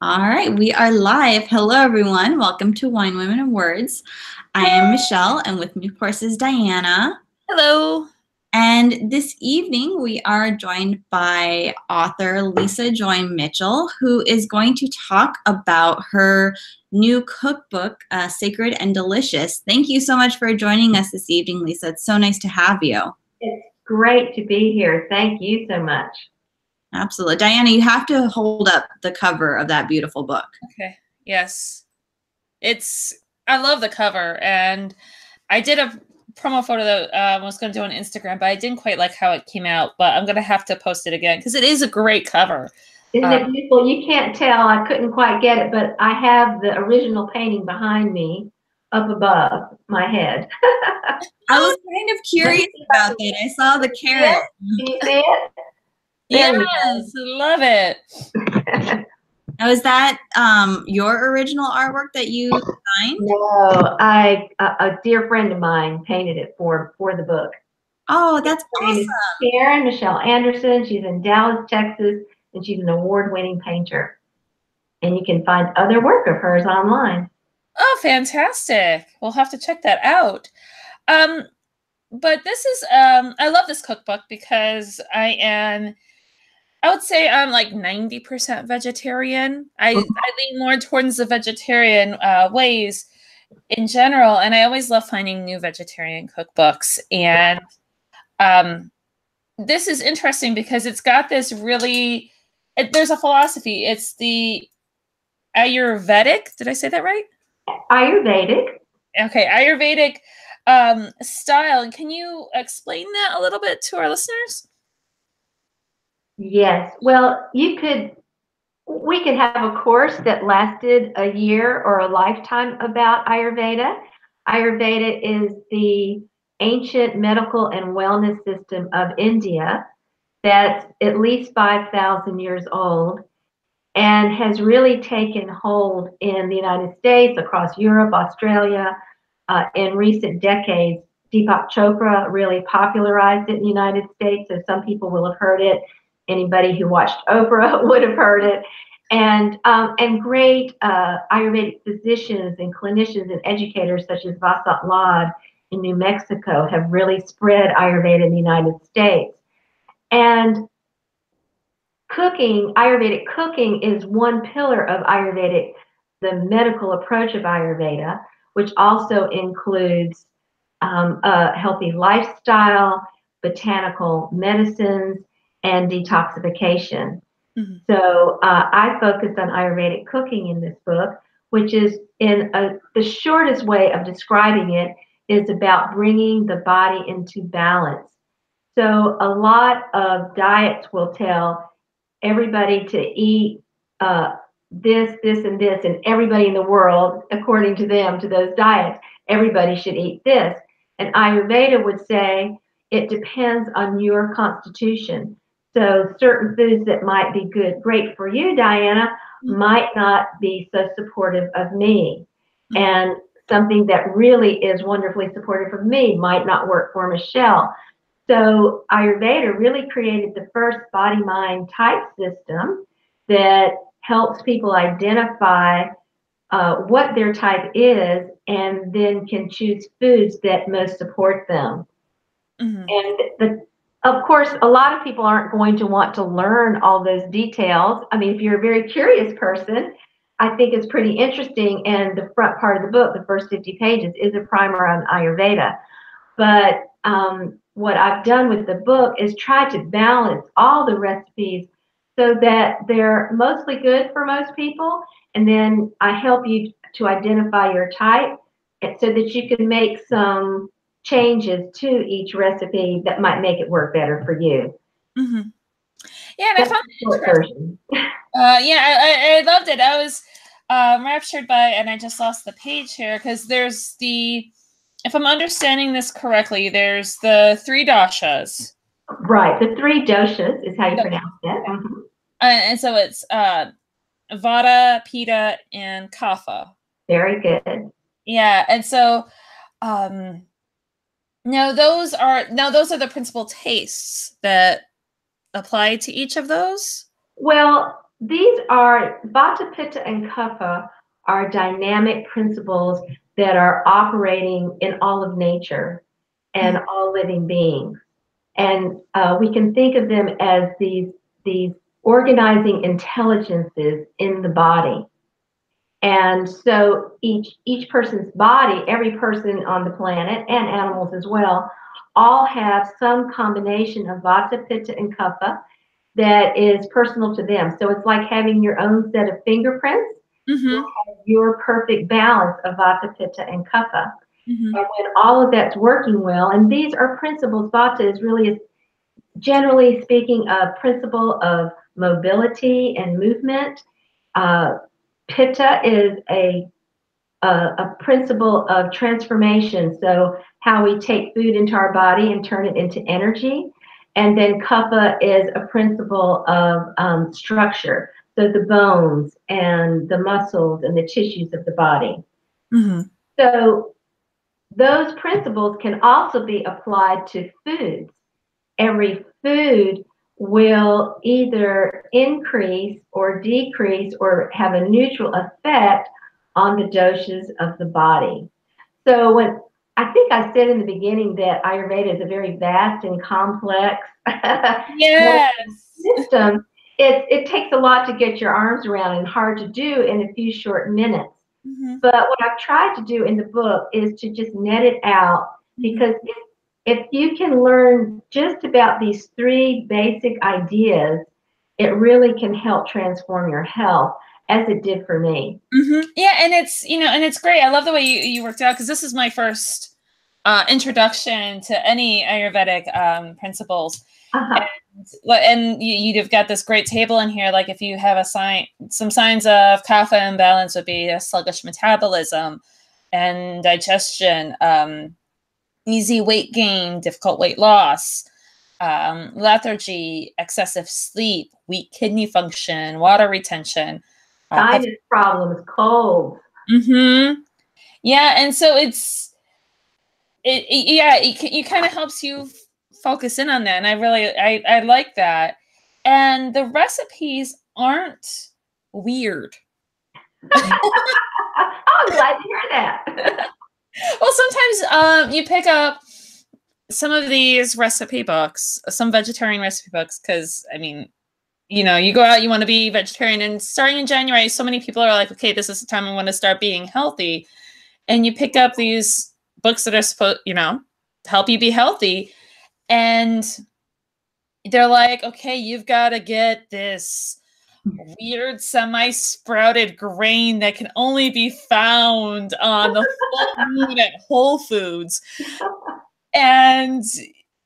All right, we are live. Hello, everyone. Welcome to Wine, Women, and Words. I am Michelle, and with me, of course, is Diana. Hello. And this evening, we are joined by author Lisa Joy Mitchell, who is going to talk about her new cookbook, Sacred and Delicious. Thank you so much for joining us this evening, Lisa. It's so nice to have you. It's great to be here. Thank you so much. Absolutely. Diana, you have to hold up the cover of that beautiful book. Okay. Yes. I love the cover, and I did a promo photo that I was going to do on Instagram, but I didn't quite like how it came out, but I'm going to have to post it again because it is a great cover. Isn't it beautiful? You can't tell. I couldn't quite get it, but I have the original painting behind me up above my head. I was kind of curious about that. I saw the carrot. Can you see it? There Yes, love it. Now, is that your original artwork that you designed? No, a dear friend of mine painted it for the book. Oh, that's Her name is Karen Michelle Anderson. She's in Dallas, Texas, and she's an award-winning painter. And you can find other work of hers online. Oh, fantastic. We'll have to check that out. But this is I love this cookbook because I would say I'm like 90% vegetarian. I lean more towards the vegetarian ways in general, and I always love finding new vegetarian cookbooks. And this is interesting because it's got this there's a philosophy. It's the Ayurvedic. Did I say that right? Ayurvedic. Okay, Ayurvedic style. And can you explain that a little bit to our listeners? Yes. Well, we could have a course that lasted a year or a lifetime about Ayurveda. Ayurveda is the ancient medical and wellness system of India that's at least 5,000 years old and has really taken hold in the United States, across Europe, Australia. In recent decades, Deepak Chopra really popularized it in the United States, so some people will have heard it. Anybody who watched Oprah would have heard it. And great Ayurvedic physicians and clinicians and educators such as Vasant Lad in New Mexico have really spread Ayurveda in the United States. And Ayurvedic cooking is one pillar of Ayurvedic, the medical approach of Ayurveda, which also includes a healthy lifestyle, botanical medicines, and detoxification. Mm-hmm. So I focus on Ayurvedic cooking in this book, which is the shortest way of describing it is about bringing the body into balance. So a lot of diets will tell everybody to eat this, and this, and everybody in the world, according to them, to those diets, everybody should eat this. And Ayurveda would say it depends on your constitution. So certain foods that might be great for you, Diana, might not be so supportive of me. And something that really is wonderfully supportive of me might not work for Michelle. So Ayurveda really created the first body-mind type system that helps people identify what their type is and then can choose foods that most support them. Mm-hmm. And of course, a lot of people aren't going to want to learn all those details. I mean, if you're a very curious person, I think it's pretty interesting. And the front part of the book, the first 50 pages, is a primer on Ayurveda. But what I've done with the book is try to balance all the recipes so that they're mostly good for most people. And then I help you to identify your type so that you can make some changes to each recipe that might make it work better for you. Mm-hmm. Yeah, and I found it interesting. I loved it. I was raptured by it, and I just lost the page here because there's if I'm understanding this correctly, there's the 3 doshas. Right, the 3 doshas is how you pronounce it. Mm-hmm. And so it's Vata, Pitta, and Kapha. Very good. Yeah, and so now those are the principal tastes that apply to each of those? Well, these are Vata, Pitta, and Kapha are dynamic principles that are operating in all of nature and all living beings. And we can think of them as these organizing intelligences in the body. And so each person's body, every person on the planet and animals as well, all have some combination of Vata, Pitta, and Kapha that is personal to them. So it's like having your own set of fingerprints, your perfect balance of Vata, Pitta, and Kapha. And when all of that's working well, and these are principles, Vata is really, generally speaking, a principle of mobility and movement. Pitta is a principle of transformation. So how we take food into our body and turn it into energy. And then Kapha is a principle of structure. So the bones and the muscles and the tissues of the body. So those principles can also be applied to foods. Every food will either increase or decrease or have a neutral effect on the doshas of the body. So when I think I said in the beginning that Ayurveda is a very vast and complex system, it takes a lot to get your arms around and hard to do in a few short minutes. But what I've tried to do in the book is to just net it out, because if you can learn just about these three basic ideas, it really can help transform your health, as it did for me. Yeah, and it's great. I love the way you worked out, because this is my first introduction to any Ayurvedic principles. And you've got this great table in here. Like if you have some signs of kapha imbalance would be a sluggish metabolism and digestion, easy weight gain, difficult weight loss, lethargy, excessive sleep, weak kidney function, water retention, sinus problems, cold. Yeah, and so it kind of helps you focus in on that, and I like that. And the recipes aren't weird. I'm glad to hear that. Well, sometimes you pick up some of these recipe books, some vegetarian recipe books, because I mean, you go out, you want to be vegetarian, and starting in January, so many people are like, okay, this is the time I want to start being healthy. And you pick up these books that are supposed, to help you be healthy. And they're like, okay, you've got to get this weird semi-sprouted grain that can only be found on the full moon at Whole Foods. And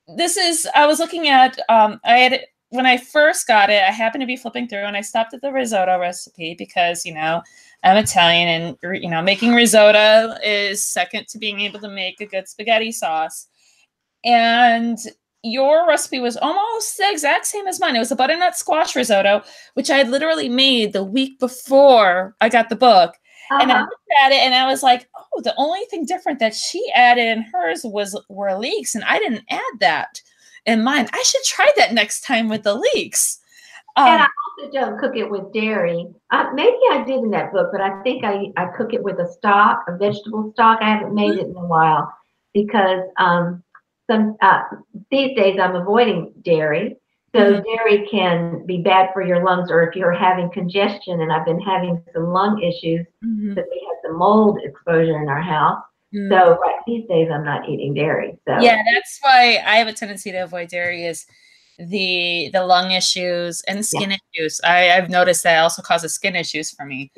I was looking at, when I first got it, I happened to be flipping through and I stopped at the risotto recipe because, I'm Italian and, making risotto is second to being able to make a good spaghetti sauce. And your recipe was almost the exact same as mine. It was a butternut squash risotto, which I had literally made the week before I got the book. And I looked at it and I was like, oh, the only thing different that she added in hers were leeks, and I didn't add that in mine. I should try that next time with the leeks. And I also don't cook it with dairy. Maybe I did in that book, but I think I cook it with a vegetable stock. I haven't made it in a while because these days I'm avoiding dairy. So dairy can be bad for your lungs, or if you're having congestion, and I've been having some lung issues because we had some mold exposure in our house. So these days I'm not eating dairy. So yeah, that's why I have a tendency to avoid dairy, is the lung issues and skin issues. I've noticed that also causes skin issues for me.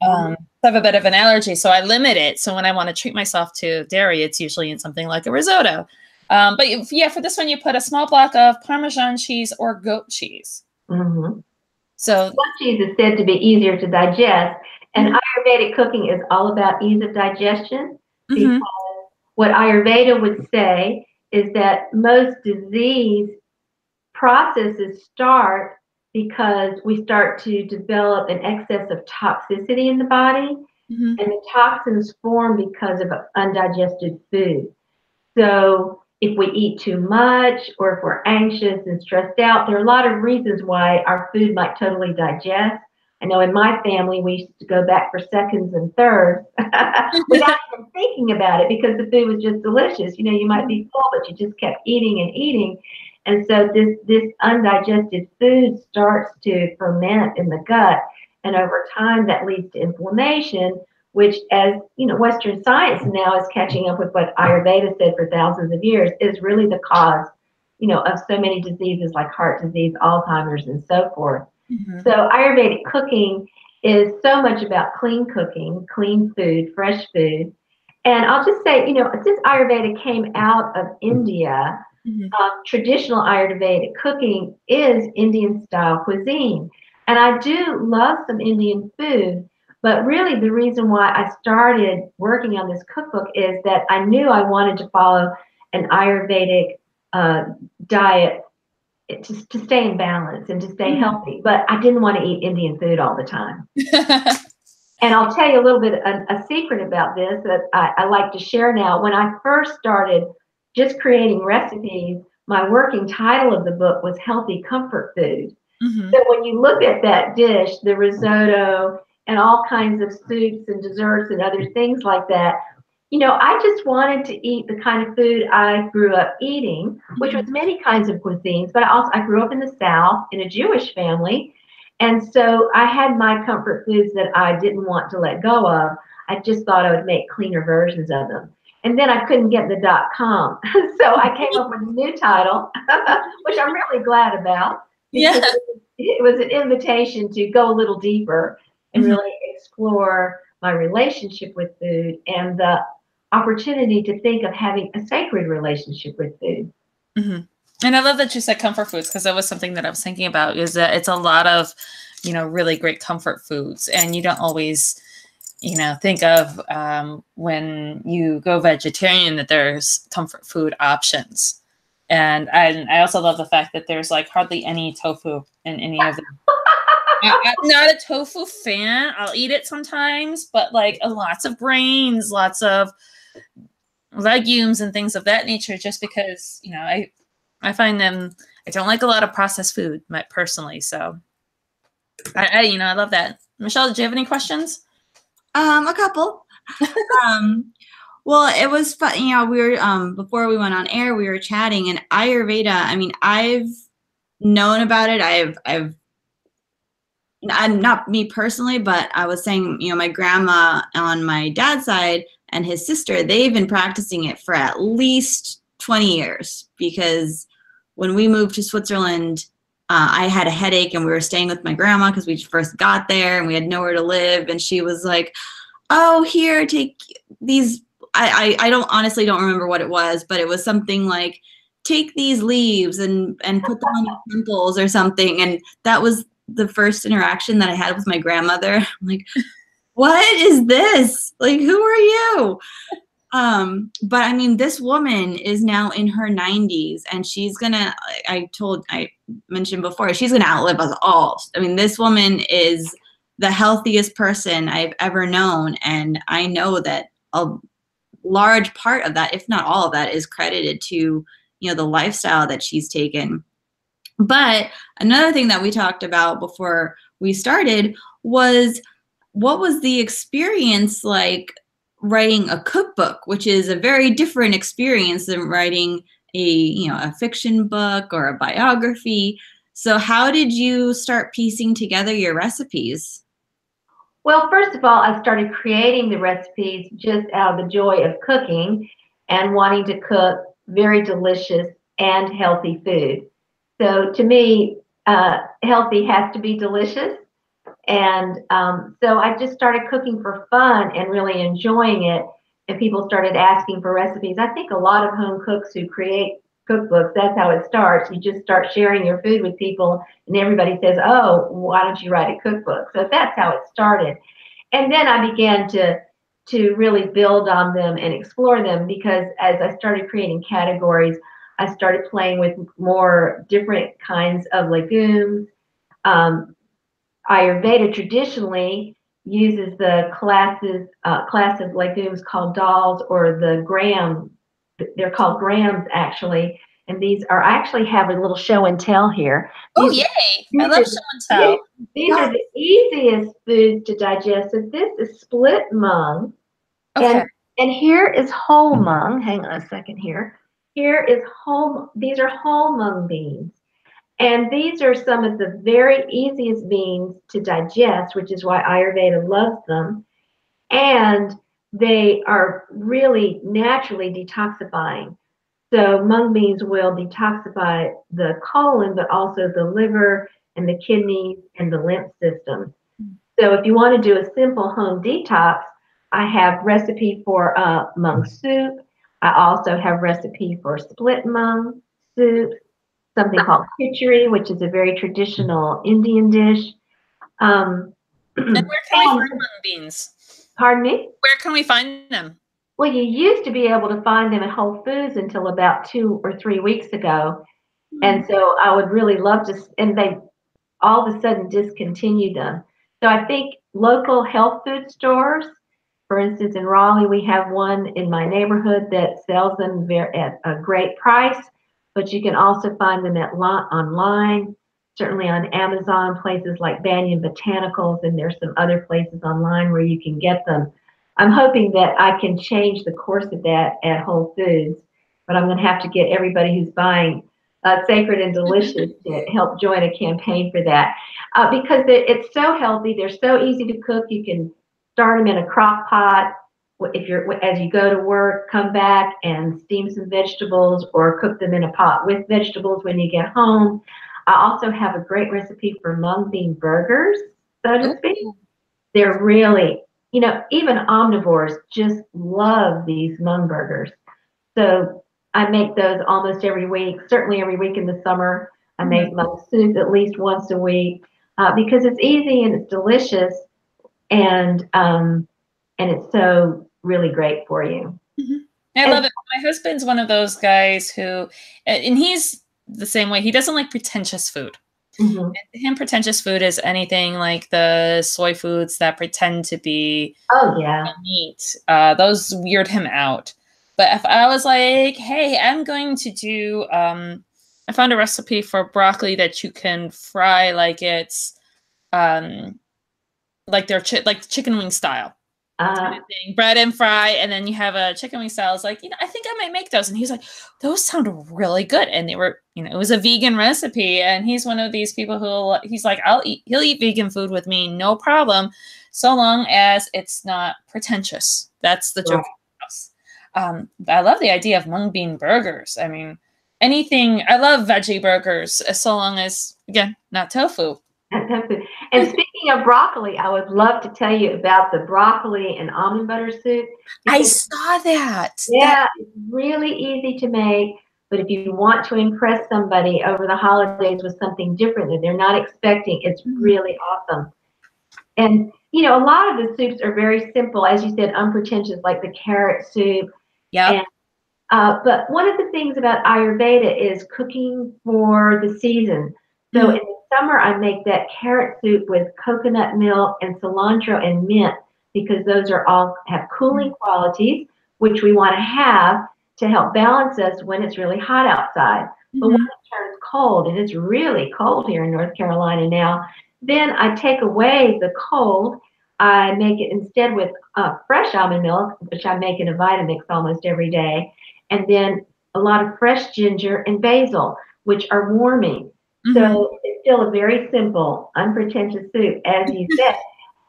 I have a bit of an allergy, so I limit it. So when I want to treat myself to dairy, it's usually in something like a risotto. But for this one, you put a small block of Parmesan cheese or goat cheese. So goat cheese is said to be easier to digest, and Ayurvedic cooking is all about ease of digestion, because what Ayurveda would say is that most disease processes start because we start to develop an excess of toxicity in the body, and the toxins form because of undigested food. So if we eat too much or if we're anxious and stressed out. There are a lot of reasons why our food might totally digest. I know in my family, we used to go back for seconds and thirds without even thinking about it because the food was just delicious. You know, you might be full, but you just kept eating and eating. And so this undigested food starts to ferment in the gut. And over time, that leads to inflammation, which, as you know, Western science now is catching up with what Ayurveda said for thousands of years, is really the cause, you know, of so many diseases like heart disease, Alzheimer's, and so forth. Mhm. So Ayurvedic cooking is so much about clean cooking, clean food, fresh food. And I'll just say, you know, since Ayurveda came out of India, Mhm. traditional Ayurvedic cooking is Indian style cuisine. And I do love some Indian food, but really the reason why I started working on this cookbook is that I knew I wanted to follow an Ayurvedic diet to stay in balance and to stay healthy, but I didn't want to eat Indian food all the time. And I'll tell you a little bit, a secret about this that I like to share now. When I first started just creating recipes, my working title of the book was Healthy Comfort Food. Mhm. So when you look at that dish, the risotto and all kinds of soups and desserts and other things like that, you know, I just wanted to eat the kind of food I grew up eating, which was Mhm. many kinds of cuisines, but I grew up in the South in a Jewish family. And so I had my comfort foods that I didn't want to let go of. I just thought I would make cleaner versions of them. And then I couldn't get the .com. So I came up with a new title, which I'm really glad about Yeah. because it was an invitation to go a little deeper and Mhm. really explore my relationship with food and the opportunity to think of having a sacred relationship with food. Mhm. And I love that you said comfort foods because that was something that I was thinking about is that it's a lot of, you know, really great comfort foods. And you don't always, you know, think of when you go vegetarian that there's comfort food options. And I also love the fact that there's like hardly any tofu in any of them. I'm not a tofu fan. I'll eat it sometimes, but like lots of grains, lots of legumes and things of that nature, just because, you know, I find them, I don't like a lot of processed food personally. So you know, I love that. Michelle, did you have any questions? A couple. Um, well, it was fun. You know, we were before we went on air, we were chatting, and Ayurveda. I mean, I've known about it. I'm not me personally, but I was saying, you know, my grandma on my dad's side and his sister, they've been practicing it for at least 20 years because when we moved to Switzerland, I had a headache and we were staying with my grandma because we first got there and we had nowhere to live. And she was like, oh, here, take these. I don't honestly don't remember what it was, but it was something like take these leaves and put them on your pimples or something. And that was the first interaction that I had with my grandmother. I'm like, what is this? Like, who are you? But I mean, this woman is now in her 90s and she's gonna, I mentioned before, she's gonna outlive us all. I mean, this woman is the healthiest person I've ever known. And I know that a large part of that, if not all of that, is credited to, you know, the lifestyle that she's taken. But another thing that we talked about before we started was what was the experience like writing a cookbook, which is a very different experience than writing a fiction book or a biography. So how did you start piecing together your recipes? Well, first of all, I started creating the recipes just out of the joy of cooking and wanting to cook very delicious and healthy food. So to me, healthy has to be delicious. And so I just started cooking for fun and really enjoying it. And people started asking for recipes. I think a lot of home cooks who create cookbooks, that's how it starts. You just start sharing your food with people, and everybody says, oh, why don't you write a cookbook? So that's how it started. And then I began to really build on them and explore them because as I started creating categories, I started playing with more different kinds of legumes. Um, Ayurveda traditionally uses the class of legumes called dals or the they're called grams actually. And these are, I actually have a little show and tell here. Oh, These, yay. I these love are, show and tell. these are the easiest foods to digest. So this is split mung. Okay. And here is whole mung. Hang on a second here. Here is these are whole mung beans. And these are some of the very easiest beans to digest, which is why Ayurveda loves them. And they are really naturally detoxifying. So mung beans will detoxify the colon, but also the liver and the kidneys and the lymph system. So if you want to do a simple home detox, I have recipe for mung soup. I also have recipe for split mung soup, something called khichdi, which is a very traditional Indian dish. And where can we And, find mung beans? pardon me? Where can we find them? Well, you used to be able to find them at Whole Foods until about 2 or 3 weeks ago. And so I would really love to, and they all of a sudden discontinued them. So I think local health food stores, for instance, in Raleigh, we have one in my neighborhood that sells them at a great price, but you can also find them online, certainly on Amazon, places like Banyan Botanicals, and there's some other places online where you can get them. I'm hoping that I can change the course of that at Whole Foods, but I'm going to have to get everybody who's buying Sacred and Delicious to help join a campaign for that because it's so healthy. They're so easy to cook. You can start them in a crock pot if you're as you go to work, come back and steam some vegetables or cook them in a pot with vegetables when you get home. I also have a great recipe for mung bean burgers, so to speak. They're really, even omnivores just love these mung burgers. So I make those almost every week, certainly every week in the summer. I make mung soup at least once a week because it's easy and it's delicious and it's so really great for you. I love it. My husband's one of those guys who, and he's the same way. He doesn't like pretentious food. Mm-hmm. To him, pretentious food is anything like the soy foods that pretend to be meat. Those weird him out. But if I was like, hey, I'm going to do, I found a recipe for broccoli that you can fry like it's, like they're like chicken wing style. Kind of thing. Bread and fry, and then you have a chicken wing style. It's like, I think I might make those. And he's like, those sound really good. And they were, it was a vegan recipe. And he's one of these people who he's like, he'll eat vegan food with me, no problem, so long as it's not pretentious. That's the joke. I love the idea of mung bean burgers. I mean, I love veggie burgers, so long as, again, not tofu. And speaking of broccoli, I would love to tell you about the broccoli and almond butter soup. I saw that. Yeah, it's really easy to make, but if you want to impress somebody over the holidays with something different that they're not expecting, it's really awesome. And, a lot of the soups are very simple, as you said, unpretentious, like the carrot soup. Yeah. But one of the things about Ayurveda is cooking for the season. So in the summer, I make that carrot soup with coconut milk and cilantro and mint because those are all have cooling qualities, which we want to have to help balance us when it's really hot outside. But when it turns cold, and it's really cold here in North Carolina now, then I take away the cold. I make it instead with fresh almond milk, which I make in a Vitamix almost every day, and then a lot of fresh ginger and basil, which are warming. So it's still a very simple, unpretentious soup, as you said,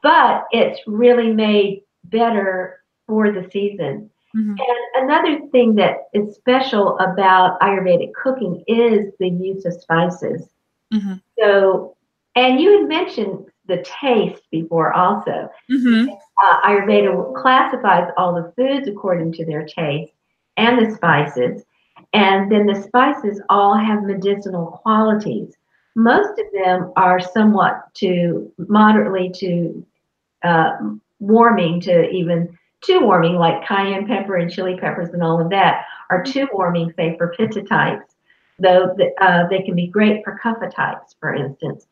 but it's really made better for the season. And another thing that is special about Ayurvedic cooking is the use of spices. So, and you had mentioned the taste before also. Ayurveda classifies all the foods according to their taste and the spices. And then the spices all have medicinal qualities. Most of them are somewhat to moderately to warming to even too warming, like cayenne pepper and chili peppers and all of that are too warming, say, for pitta types, though they can be great for kapha types, for instance.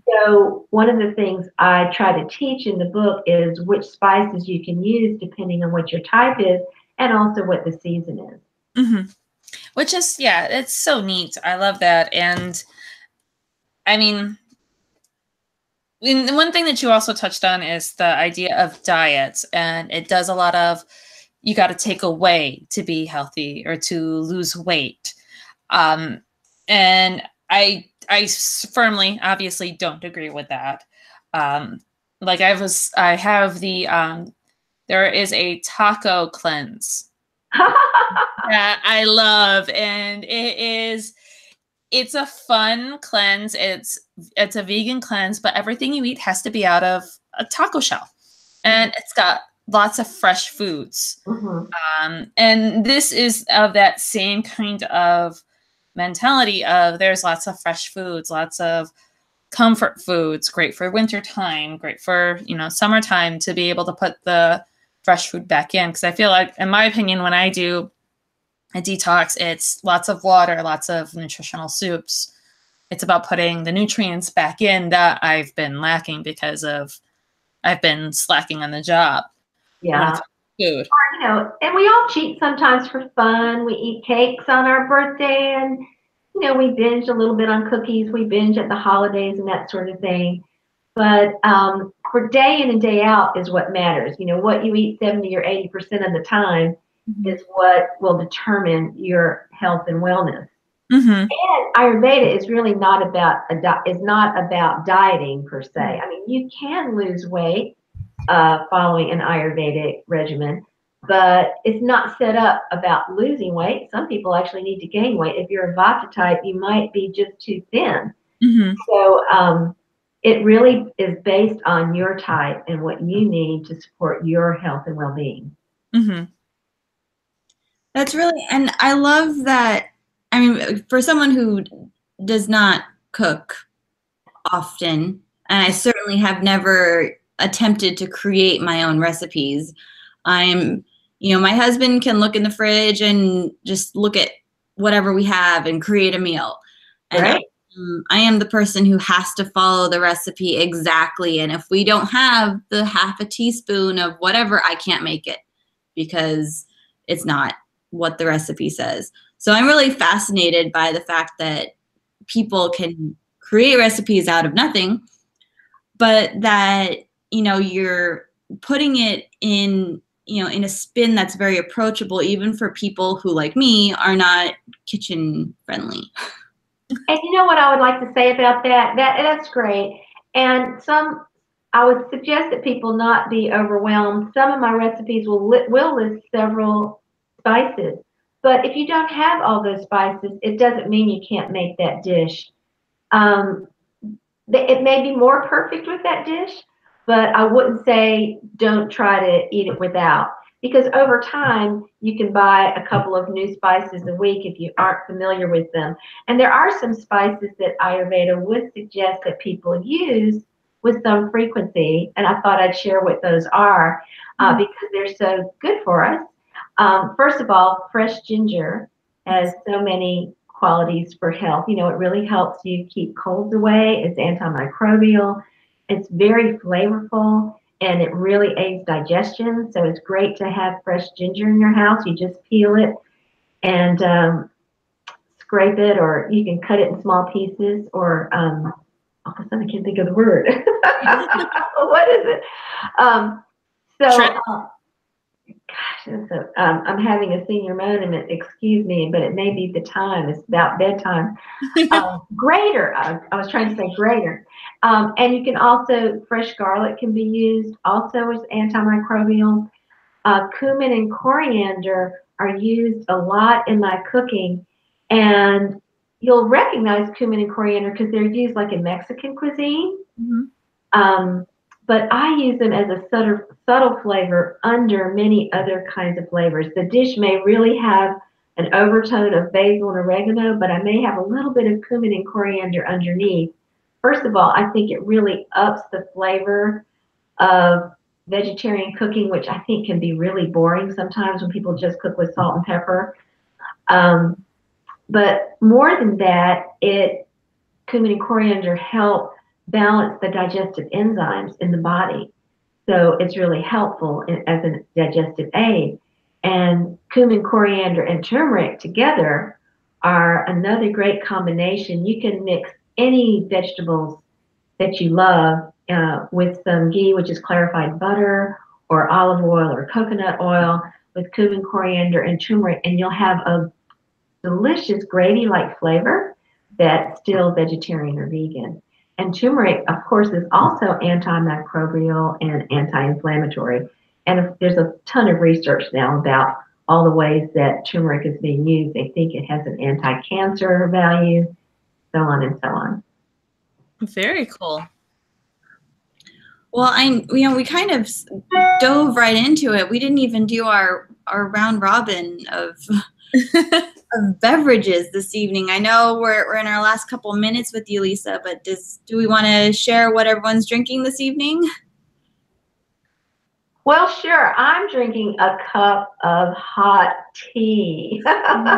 So one of the things I try to teach in the book is which spices you can use depending on what your type is and also what the season is. Hmm. Which is, yeah, it's so neat. I love that. And I mean, one thing that you also touched on is the idea of diets, and it does a lot of you got to take away to be healthy or to lose weight. Um, and I firmly, obviously, don't agree with that. Um, like I have there is a taco cleanse that I love, and it's a fun cleanse. It's a vegan cleanse, but everything you eat has to be out of a taco shell, and it's got lots of fresh foods. Mhm. And this is of that same kind of mentality of there's lots of fresh foods, lots of comfort foods, great for wintertime, great for, summertime to be able to put the fresh food back in. Because I feel like, in my opinion, when I do a detox, it's lots of water, lots of nutritional soups. It's about putting the nutrients back in that I've been lacking because of I've been slacking on the job when Yeah. it's food. And we all cheat sometimes for fun. We eat cakes on our birthday and, we binge a little bit on cookies. We binge at the holidays and that sort of thing. But for day in and day out is what matters. What you eat 70 or 80% of the time Mm-hmm. is what will determine your health and wellness. Mm-hmm. And Ayurveda is really not about is not about dieting per se. I mean, you can lose weight following an Ayurvedic regimen, but it's not set up about losing weight. Some people actually need to gain weight. If you're a Vata type, you might be just too thin. Mm-hmm. So it really is based on your type and what you need to support your health and well-being. Mm-hmm. That's really, and I love that. I mean, for someone who does not cook often, and I certainly have never attempted to create my own recipes. My husband can look in the fridge and just look at whatever we have and create a meal. And Right? I am the person who has to follow the recipe exactly. And if we don't have the half a teaspoon of whatever, I can't make it because it's not what the recipe says. So I'm really fascinated by the fact that people can create recipes out of nothing, but that, you're putting it in a spin that's very approachable, even for people who, like me, are not kitchen friendly. And you know what I would like to say about that? That's great. And I would suggest that people not be overwhelmed. Some of my recipes will list several spices, but if you don't have all those spices, it doesn't mean you can't make that dish. Um, it may be more perfect with that dish, but I wouldn't say don't try to eat it without. Because over time, you can buy a couple of new spices a week if you aren't familiar with them. And there are some spices that Ayurveda would suggest that people use with some frequency. And I thought I'd share what those are because they're so good for us. First of all, fresh ginger has so many qualities for health. It really helps you keep colds away. It's antimicrobial. It's very flavorful and it really aids digestion. So it's great to have fresh ginger in your house. You just peel it and scrape it, or you can cut it in small pieces, or all of a sudden I can't think of the word. What is it? So gosh, I'm having a senior moment. Excuse me, but it may be the time. It's about bedtime. Grater. I was trying to say grater. And you can also, fresh garlic can be used also as antimicrobial. Cumin and coriander are used a lot in my cooking. And you'll recognize cumin and coriander because they're used like in Mexican cuisine. Mm-hmm. But I use them as a subtle flavor under many other kinds of flavors. The dish may really have an overtone of basil and oregano, but I may have a little bit of cumin and coriander underneath. First of all, I think it really ups the flavor of vegetarian cooking, which I think can be really boring sometimes when people just cook with salt and pepper. But more than that, cumin and coriander help balance the digestive enzymes in the body. So it's really helpful as a digestive aid. And cumin, coriander, and turmeric together are another great combination. You can mix any vegetables that you love with some ghee, which is clarified butter, or olive oil or coconut oil with cumin, coriander, and turmeric, and you'll have a delicious gravy-like flavor that's still vegetarian or vegan. And turmeric, of course, is also antimicrobial and anti-inflammatory. And there's a ton of research now about all the ways that turmeric is being used. They think it has an anti-cancer value, so on and so on. Very cool. Well, we kind of dove right into it. We didn't even do our round robin of beverages this evening. I know we're in our last couple minutes with you, Lisa, but do we want to share what everyone's drinking this evening? Well, sure. I'm drinking a cup of hot tea. Called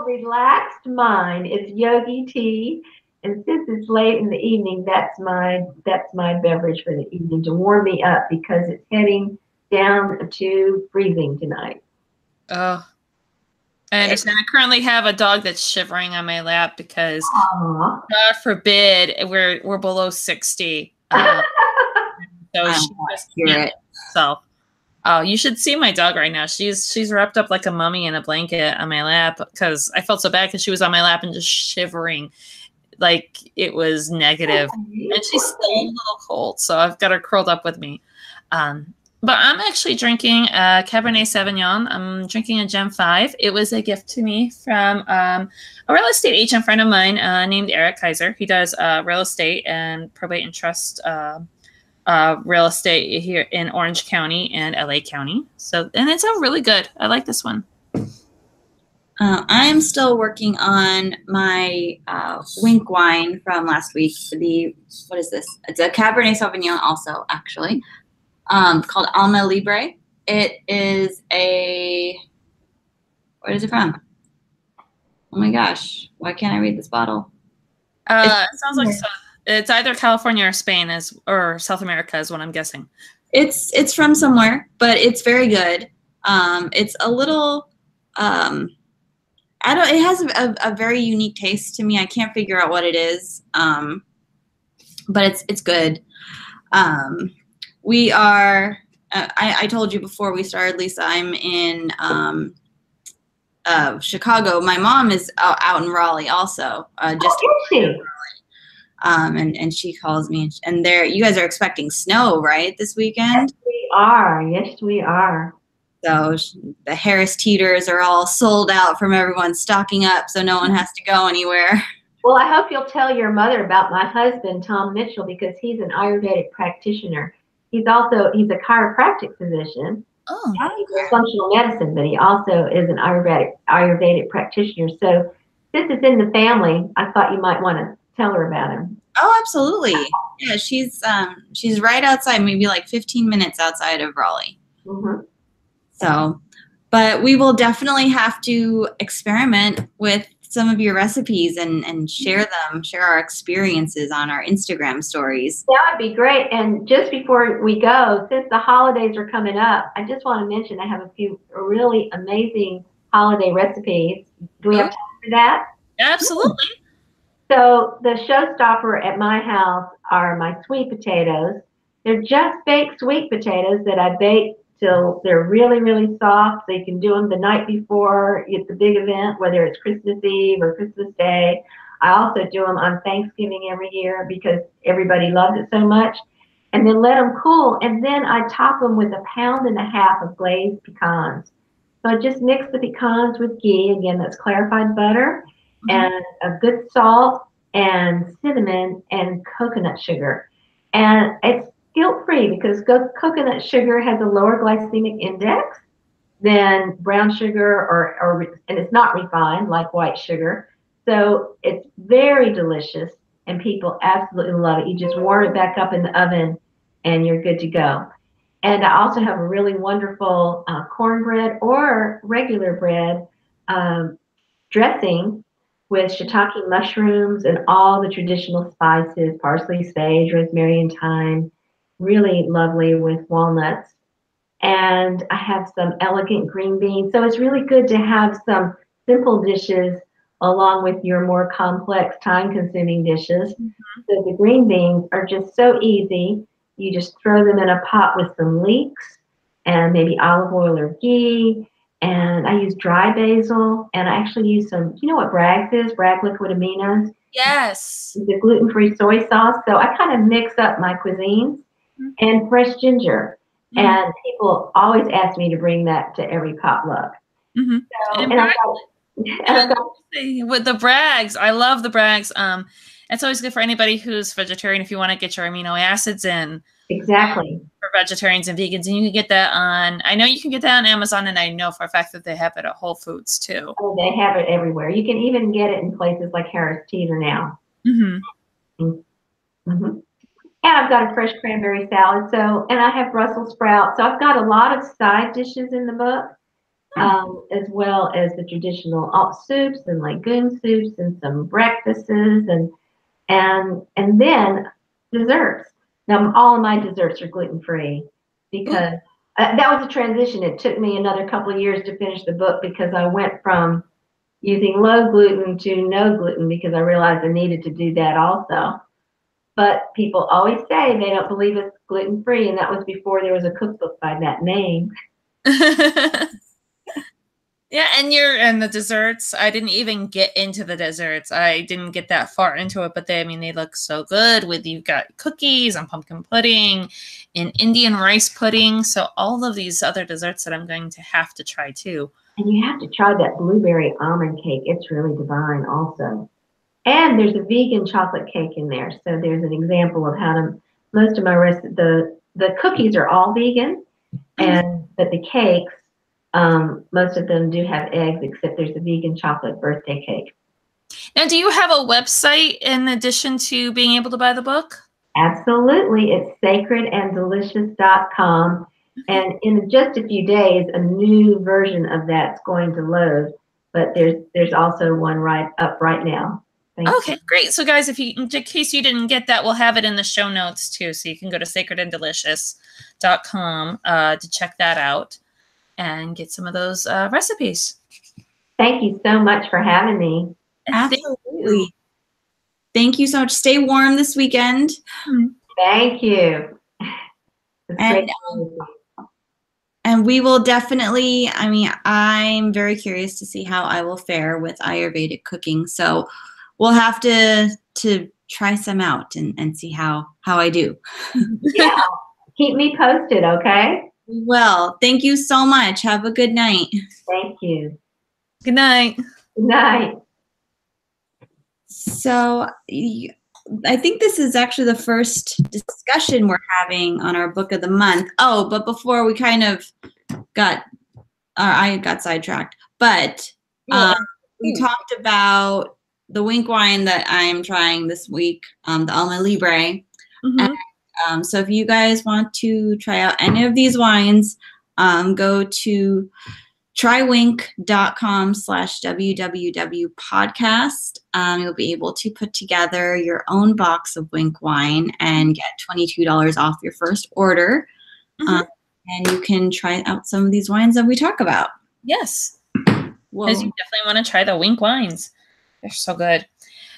Relaxed Mind. It's yogi tea. And since it's late in the evening, that's my beverage for the evening to warm me up because it's heading down to freezing tonight. Oh, I understand. I currently have a dog that's shivering on my lap because, God forbid, we're below 60. So she just can't herself. Oh, you should see my dog right now. She's wrapped up like a mummy in a blanket on my lap because I felt so bad because she was on my lap and just shivering like it was negative. And she's still a little cold, so I've got her curled up with me. But I'm actually drinking a Cabernet Sauvignon. I'm drinking a Gem 5. It was a gift to me from a real estate agent friend of mine named Eric Kaiser. He does real estate and probate and trust real estate here in Orange County and LA County. And it's really good. I like this one. I'm still working on my Wink wine from last week. What is this? It's a Cabernet Sauvignon also, actually, called Alma Libre. It is what is it from? Oh my gosh, why can't I read this bottle? It sounds like it's either California or Spain or South America is what I'm guessing. It's from somewhere, but it's very good. It's a little, it has a very unique taste to me. I can't figure out what it is. But it's good. We are, I told you before we started, Lisa, I'm in, Chicago. My mom is out in Raleigh also, and she calls me, and you guys are expecting snow, right, this weekend? Yes, we are. So the Harris Teeters are all sold out from everyone stocking up, so no one has to go anywhere. Well, I hope you'll tell your mother about my husband, Tom Mitchell, because he's an Ayurvedic practitioner. He's a chiropractic physician. Oh, he's functional medicine, but he also is an Ayurvedic practitioner. So since it's in the family, I thought you might want to tell her about him. Oh, absolutely. Yeah, she's right outside, maybe like 15 minutes outside of Raleigh. Mm-hmm. So, but we will definitely have to experiment with some of your recipes and share our experiences on our Instagram stories. That would be great. And just before we go, since the holidays are coming up, I just want to mention I have a few really amazing holiday recipes. Do we have time for that? Absolutely. So the showstopper at my house are my sweet potatoes. They're just baked sweet potatoes that I bake till they're really, really soft. So you can do them the night before it's a big event, whether it's Christmas Eve or Christmas Day. I also do them on Thanksgiving every year because everybody loves it so much. And then let them cool. And then I top them with 1.5 pounds of glazed pecans. So I just mix the pecans with ghee. Again, that's clarified butter, and a good salt and cinnamon and coconut sugar. And it's guilt-free because coconut sugar has a lower glycemic index than brown sugar and it's not refined like white sugar. So it's very delicious and people absolutely love it. You just warm it back up in the oven and you're good to go. And I also have a really wonderful cornbread or regular bread dressing with shiitake mushrooms and all the traditional spices, parsley, sage, rosemary, and thyme. Really lovely with walnuts. and I have some elegant green beans. So it's really good to have some simple dishes along with your more complex, time-consuming dishes. So the green beans are just so easy. You just throw them in a pot with some leeks and maybe olive oil or ghee. And I use dry basil, and I actually use some, you know what Bragg's is? Bragg liquid aminos. Yes. The gluten-free soy sauce. So I kind of mix up my cuisines and fresh ginger. And people always ask me to bring that to every potluck. Mm-hmm. So, and with the Braggs, I love the Braggs. It's always good for anybody who's vegetarian if you want to get your amino acids in. Exactly. For vegetarians and vegans, and you can get that on. I know you can get that on Amazon, and I know for a fact that they have it at Whole Foods too. Oh, they have it everywhere. You can even get it in places like Harris Teeter now. Mm-hmm. Mm-hmm. And I've got a fresh cranberry salad. So, and I have Brussels sprouts. So I've got a lot of side dishes in the book. As well as the traditional soups and legume soups and some breakfasts and then desserts. Now all of my desserts are gluten free because that was a transition. It took me another couple of years to finish the book because I went from using low gluten to no gluten because I realized I needed to do that also. But people always say they don't believe it's gluten free, and that was before there was a cookbook by that name. Yeah, and the desserts, I didn't even get into the desserts. I didn't get that far into it, but they look so good. You've got cookies and pumpkin pudding and Indian rice pudding. So all of these other desserts that I'm going to have to try too. And you have to try that blueberry almond cake. It's really divine also. And there's a vegan chocolate cake in there. So there's an example of how to, most of my the cookies are all vegan, but the cakes, most of them do have eggs, except there's a vegan chocolate birthday cake. Now, do you have a website in addition to being able to buy the book? Absolutely. It's sacredanddelicious.com. And in just a few days, a new version of that's going to load. But there's also one up right now. Okay, great. So guys, in case you didn't get that, we'll have it in the show notes too. So you can go to sacredanddelicious.com to check that out and get some of those recipes. Thank you so much for having me. Absolutely. Thank you so much. Stay warm this weekend. Thank you. And we will definitely, I'm very curious to see how I will fare with Ayurvedic cooking. So we'll have to try some out and see how I do. Yeah. Keep me posted, okay? Well, thank you so much. Have a good night. Thank you. Good night. Good night. So I think this is actually the first discussion we're having on our book of the month. Oh, but before we I got sidetracked. But we talked about the Wink wine that I'm trying this week, the Alma Libre. And, so if you guys want to try out any of these wines, go to trywink.com/www podcast. You'll be able to put together your own box of Wink wine and get $22 off your first order. And you can try out some of these wines that we talk about. Yes. Because you definitely want to try the Wink wines. They're so good.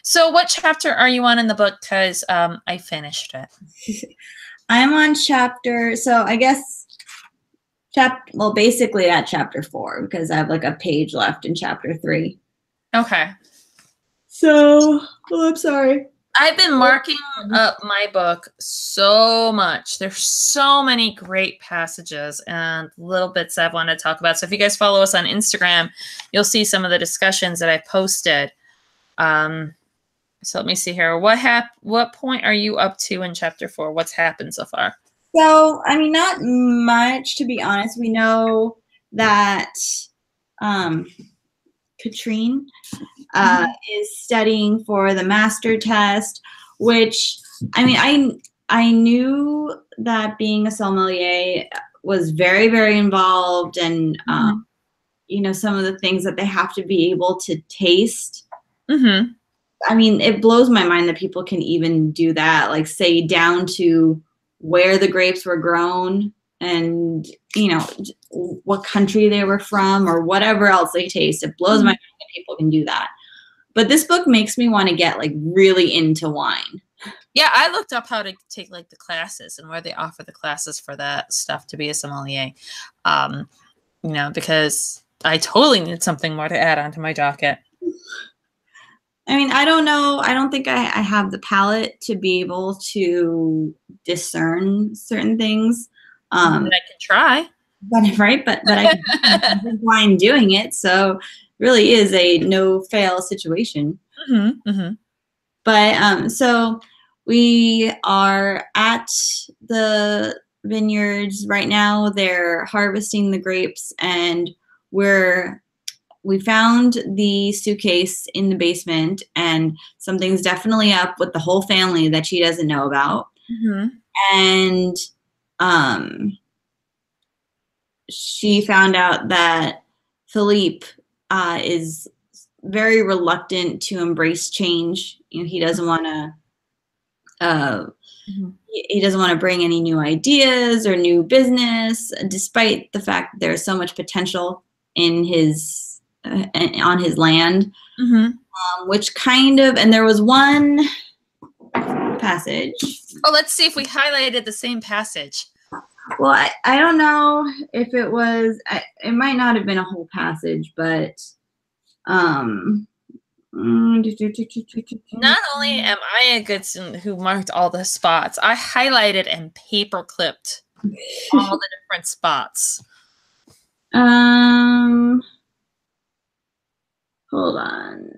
So what chapter are you on in the book? Because I finished it. I'm on chapter, so I guess basically at chapter 4 because I have like a page left in chapter 3. Okay. So, I'm sorry. I've been marking up my book so much. There's so many great passages and little bits I want to talk about. So if you guys follow us on Instagram, you'll see some of the discussions that I posted. So let me see here. What point are you up to in chapter 4? What's happened so far? So, not much, to be honest. We know that Katrine is studying for the master test, which, I knew that being a sommelier was very, very involved and, some of the things that they have to be able to taste. It blows my mind that people can even do that, like say down to where the grapes were grown and, you know, what country they were from or whatever else they taste. It blows my mind that people can do that. But this book makes me want to get like really into wine. Yeah, I looked up how to take like the classes and where they offer the classes for that stuff to be a sommelier. You know, because I totally need something more to add onto my docket. I mean, I don't know. I don't think I have the palate to be able to discern certain things. But I can try. But right, but I can drink wine doing it, so really is a no fail situation. Mm-hmm, mm-hmm. But so we are at the vineyards right now. They're harvesting the grapes, and we found the suitcase in the basement, and something's definitely up with the whole family that she doesn't know about. Mm-hmm. And she found out that Philippe is very reluctant to embrace change. You know, he doesn't want to. He doesn't want to bring any new ideas or new business, despite the fact that there's so much potential in his on his land. Mm-hmm. Which kind of, and there was one passage. Oh, let's see if we highlighted the same passage. Well, I don't know if it was, it might not have been a whole passage, but not only am I a good student who marked all the spots, I highlighted and paper clipped all the different spots. Hold on.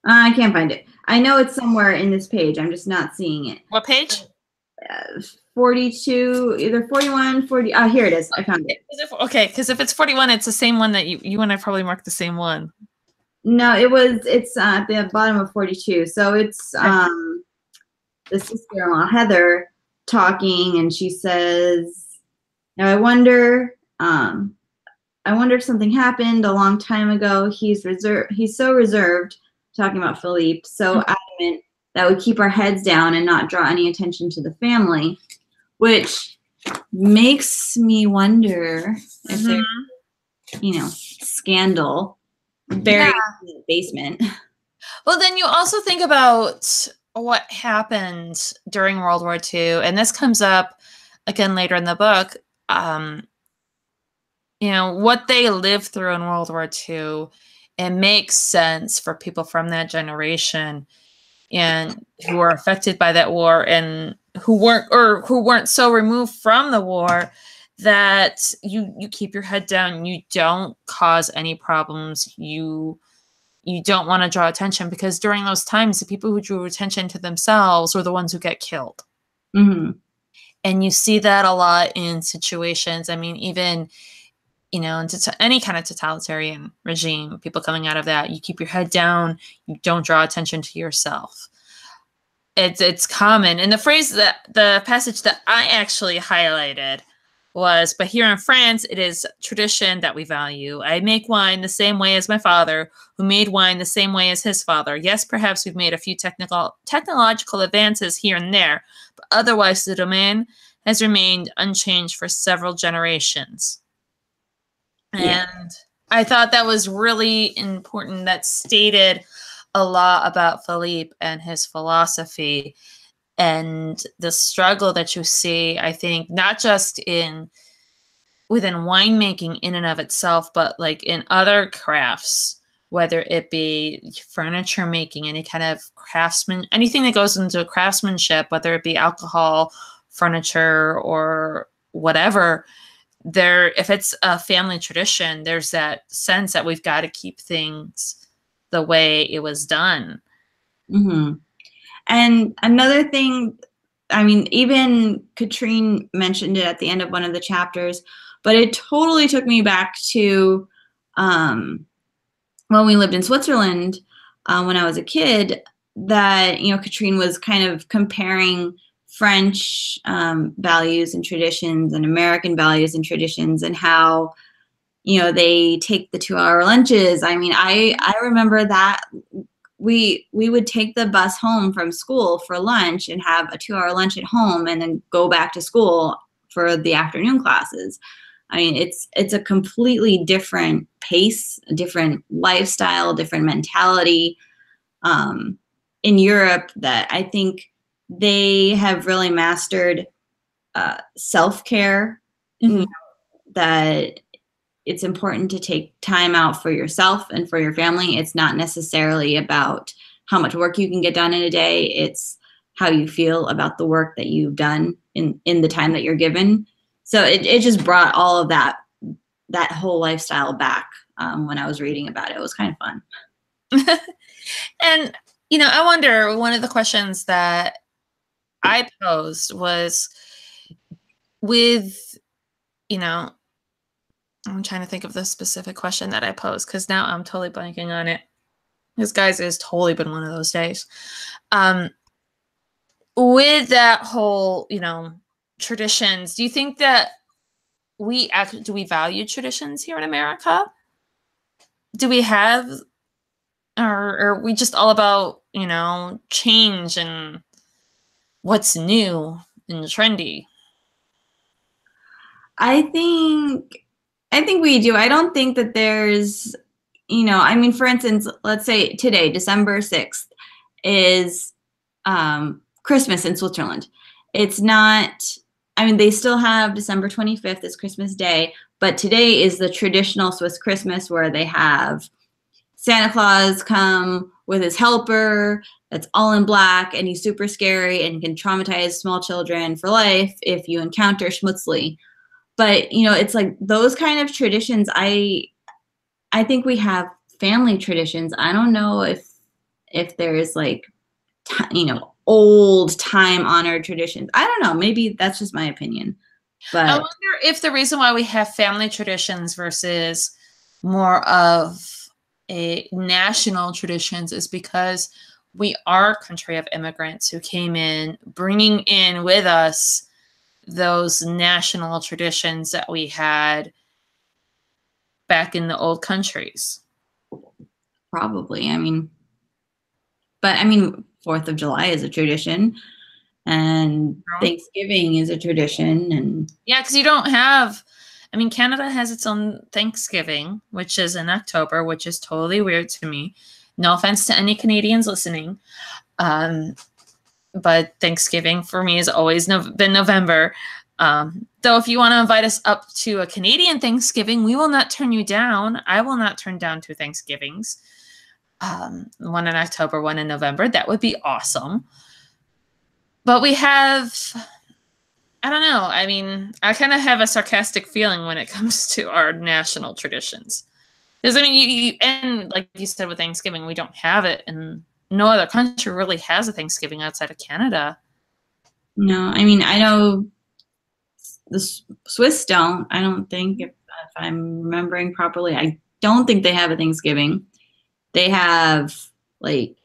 I can't find it. I know it's somewhere in this page. I'm just not seeing it. What page? 42, either 41, 40. Oh, here it is. I found it. Okay, because if it's 41, it's the same one that you and I probably marked the same one. No, it's at the bottom of 42. So it's the sister-in-law, Heather, talking, and she says, now I wonder if something happened a long time ago. He's so reserved, talking about Philippe, so adamant that we keep our heads down and not draw any attention to the family, which makes me wonder if there's, you know, scandal buried in the basement. Well, then you also think about what happened during World War II, and this comes up again later in the book. You know, what they lived through in World War II, it makes sense for people from that generation and who were affected by that war and who weren't so removed from the war that you keep your head down, you don't cause any problems, you don't want to draw attention, because during those times the people who drew attention to themselves were the ones who get killed. Mm-hmm. And you see that a lot in situations. I mean, even, you know, into any kind of totalitarian regime, people coming out of that, you keep your head down, you don't draw attention to yourself. It's common. And the passage that I actually highlighted was, but here in France, it is tradition that we value. I make wine the same way as my father, who made wine the same way as his father. Yes, perhaps we've made a few technological advances here and there, but otherwise the domain has remained unchanged for several generations. And I thought that was really important. That stated a lot about Philippe and his philosophy and the struggle that you see, I think, not just within winemaking in and of itself, but like in other crafts, whether it be furniture making, any kind of anything that goes into craftsmanship, whether it be alcohol, furniture, or whatever. If it's a family tradition, there's that sense that we've got to keep things the way it was done. Mm-hmm. And another thing, I mean, even Katrine mentioned it at the end of one of the chapters, but it totally took me back to when we lived in Switzerland when I was a kid, that, you know, Katrine was kind of comparing French values and traditions and American values and traditions, and how, you know, they take the 2-hour lunches. I mean, I remember that we would take the bus home from school for lunch and have a 2-hour lunch at home and then go back to school for the afternoon classes. I mean, it's a completely different pace, a different lifestyle, different mentality in Europe that I think they have really mastered self-care, Mm-hmm. that it's important to take time out for yourself and for your family. It's not necessarily about how much work you can get done in a day. It's how you feel about the work that you've done in the time that you're given. So it just brought all of that whole lifestyle back when I was reading about it. It was kind of fun. And, I wonder, one of the questions that I posed was with, I'm trying to think of the specific question that I posed because now I'm totally blanking on it. This, guys, has totally been one of those days. With that whole, traditions, do you think that do we value traditions here in America? Do we have, or are we just all about, change and what's new and trendy? I think we do. I don't think that there's, I mean, for instance, let's say today, December 6th, is Christmas in Switzerland. It's not, I mean, they still have December 25th as Christmas Day, but today is the traditional Swiss Christmas where they have Santa Claus come with his helper that's all in black, and he's super scary and can traumatize small children for life if you encounter Schmutzli. But, it's like those kind of traditions, I think we have family traditions. I don't know if there's like, old time-honored traditions. I don't know. Maybe that's just my opinion. But I wonder if the reason why we have family traditions versus more of a national traditions is because we are a country of immigrants who came in, bringing in with us those national traditions that we had back in the old countries. Probably. I mean, 4th of July is a tradition, and Thanksgiving is a tradition, and yeah, because you don't have, Canada has its own Thanksgiving, which is in October, which is totally weird to me. No offense to any Canadians listening. But Thanksgiving for me has always been November. Though if you want to invite us up to a Canadian Thanksgiving, we will not turn you down. I will not turn down 2 Thanksgivings. One in October, one in November. That would be awesome. But we have, I don't know. I kind of have a sarcastic feeling when it comes to our national traditions. Because, and like you said with Thanksgiving, we don't have it, and no other country really has a Thanksgiving outside of Canada. No, I know the Swiss don't. I don't think, if I'm remembering properly, I don't think they have a Thanksgiving. They have like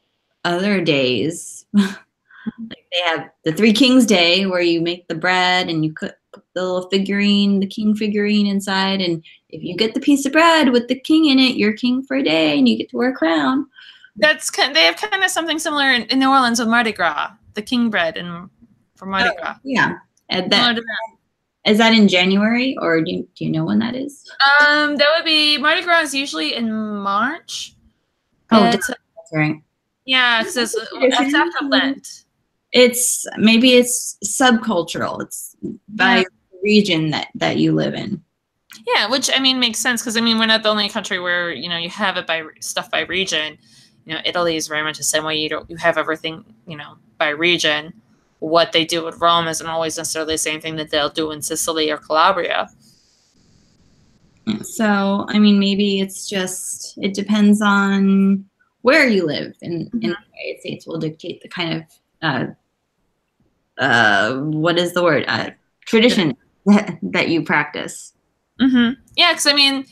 other days. Like they have the Three Kings Day where you make the bread and you put the little figurine, the king figurine inside, and if you get the piece of bread with the king in it, you're king for a day and you get to wear a crown. They have kind of something similar in New Orleans with Mardi Gras, the king bread for Mardi Gras. Yeah. Is that in January, or do you know when that is? That would be, Mardi Gras is usually in March. Oh, that's right. Yeah, because it's after Lent. Maybe it's subcultural. It's by region that you live in. Yeah, which makes sense because we're not the only country where you have it by region. Italy is very much the same way. You have everything by region. What they do with Rome isn't always necessarily the same thing that they'll do in Sicily or Calabria. So maybe it's just, it depends on where you live in the United States will dictate the kind of what is the word, tradition that you practice. Mm-hmm. Yeah, because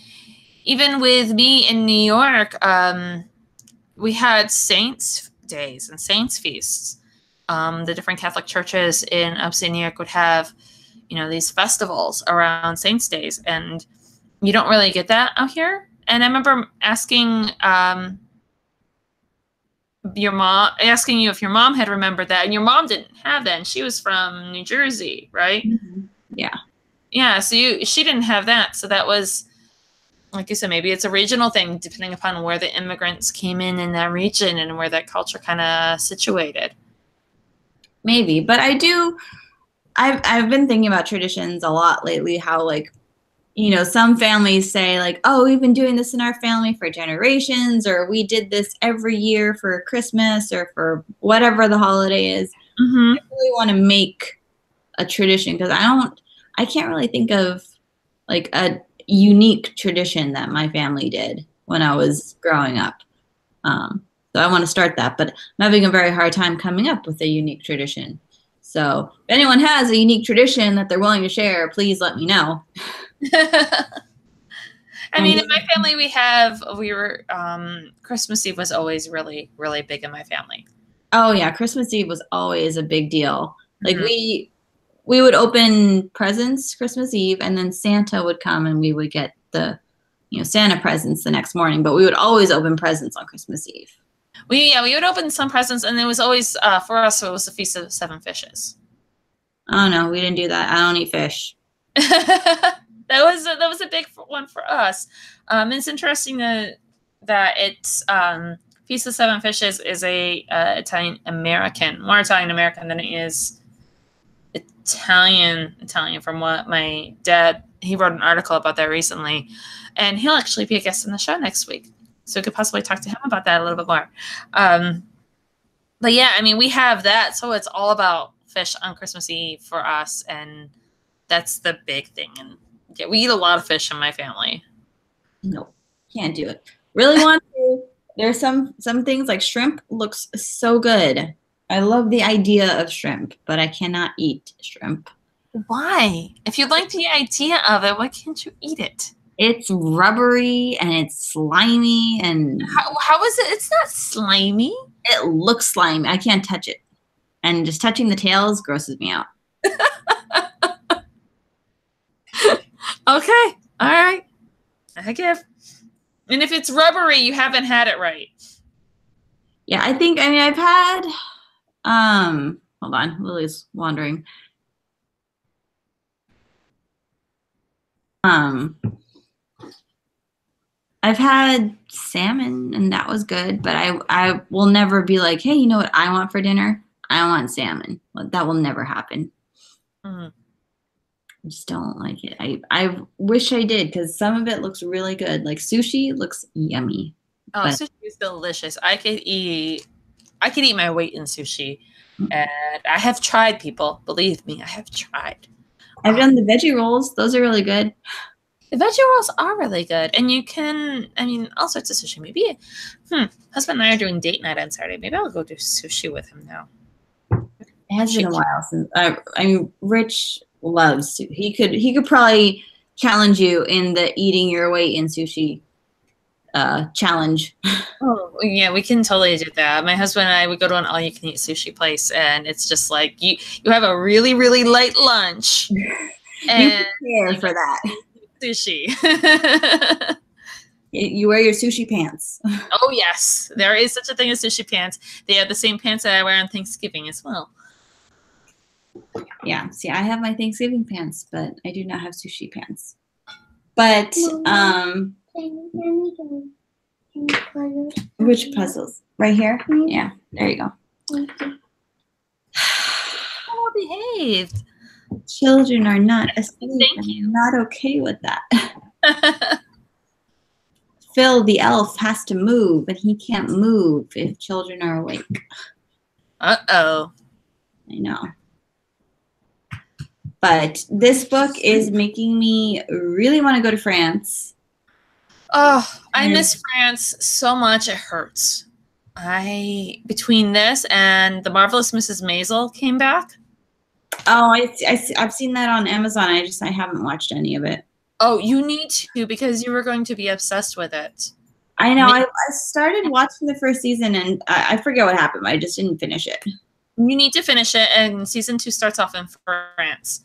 even with me in New York, we had Saints Days and Saints Feasts. The different Catholic churches in upstate New York would have, these festivals around Saints Days, and you don't really get that out here. And I remember asking your mom, asking you if your mom had remembered that, and your mom didn't have that, and she was from New Jersey, right? Mhm. Yeah. Yeah, so she didn't have that, so that was, like you said, maybe it's a regional thing, depending upon where the immigrants came in that region and where that culture kind of situated. Maybe, but I've been thinking about traditions a lot lately, how like, you know, some families say like, oh, we've been doing this in our family for generations, or we did this every year for Christmas or for whatever the holiday is. Mm-hmm. I really want to make a tradition because I can't really think of like a unique tradition that my family did when I was growing up. So I want to start that, but I'm having a very hard time coming up with a unique tradition. So if anyone has a unique tradition that they're willing to share, please let me know. I mean, in my family, Christmas Eve was always really, really big in my family. Oh yeah, Christmas Eve was always a big deal. Like Mhm. we would open presents Christmas Eve, and then Santa would come and we would get the, you know, Santa presents the next morning, but we would always open presents on Christmas Eve. We would open some presents, and it was always for us. It was the Feast of Seven Fishes. Oh no, we didn't do that. I don't eat fish. that was a big one for us. It's interesting that it's Feast of Seven Fishes is a Italian American, more Italian American than it is Italian. From what my dad, he wrote an article about that recently, and he'll actually be a guest on the show next week, so we could possibly talk to him about that a little bit more. But yeah, I mean, we have that, so it's all about fish on Christmas Eve for us, and that's the big thing. And yeah, we eat a lot of fish in my family. No, can't do it. Really want to. There's some things like shrimp looks so good. I love the idea of shrimp, but I cannot eat shrimp. Why? If you like the idea of it, why can't you eat it? It's rubbery and it's slimy and how is it? It's not slimy. it looks slimy. I can't touch it. And just touching the tails grosses me out. Okay. All right. I give. And if it's rubbery, you haven't had it right. Yeah, I mean I've had hold on, Lily's wandering. I've had salmon and that was good, but I will never be like, hey, you know what I want for dinner? I want salmon. That will never happen. Mm-hmm. I just don't like it. I wish I did because some of it looks really good. Like sushi looks yummy. Oh, sushi is delicious. I could eat my weight in sushi, and I have tried. People, believe me, I have tried. I've done the veggie rolls. Those are really good. The veggie rolls are really good, and you can, I mean, all sorts of sushi. Maybe, husband and I are doing date night on Saturday. Maybe I'll go do sushi with him now. It has been a while since. I mean, Rich loves sushi. He could probably challenge you in the eating your weight in sushi challenge. Oh yeah, we can totally do that. My husband and I, we go to an all-you-can-eat sushi place, and it's just like you have a really, really light lunch, and you prepare for that sushi. You wear your sushi pants. Oh yes, there is such a thing as sushi pants. They have the same pants that I wear on Thanksgiving as well. Yeah, see, I have my Thanksgiving pants, but I do not have sushi pants. But which puzzles? Right here? Yeah, there you go. Well behaved. Children are not asleep. Thank you. I'm not okay with that. Phil the elf has to move, but he can't move if children are awake. Uh-oh. I know. But this book is making me really want to go to France. Oh, I miss France so much. It hurts. Between this and The Marvelous Mrs. Maisel came back. Oh, I've seen that on Amazon. I haven't watched any of it. Oh, you need to because you were going to be obsessed with it. I know. I started watching the first season and I forget what happened. I just didn't finish it. You need to finish it, and season 2 starts off in France